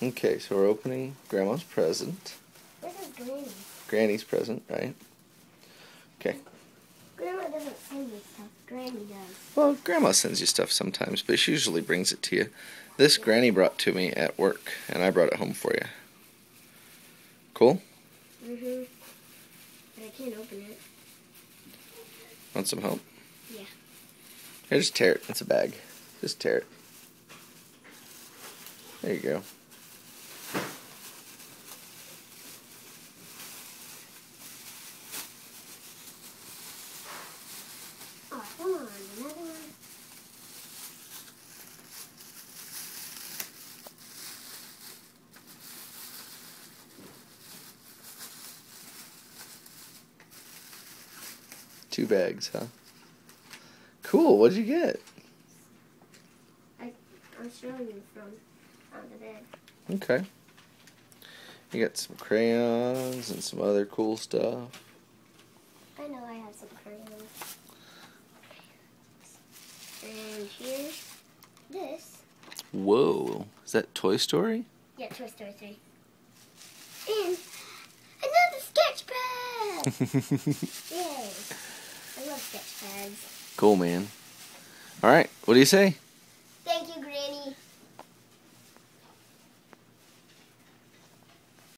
Okay, so we're opening Grandma's present. This is Granny. Granny's present, right? Okay. Grandma doesn't send me stuff. Granny does. Well, Grandma sends you stuff sometimes, but she usually brings it to you. This Granny brought to me at work, and I brought it home for you. Cool? Mm-hmm. But I can't open it. Want some help? Yeah. Here, just tear it. It's a bag. Just tear it. There you go. Oh, come on. Another one. Two bags, huh? Cool. What'd you get? I'm showing you from on the bed. Okay. You got some crayons and some other cool stuff. I know I have some crayons. And here's this. Whoa. Is that Toy Story? Yeah, Toy Story 3. And another sketch pad! Yay. I love sketch pads. Cool, man. All right. What do you say?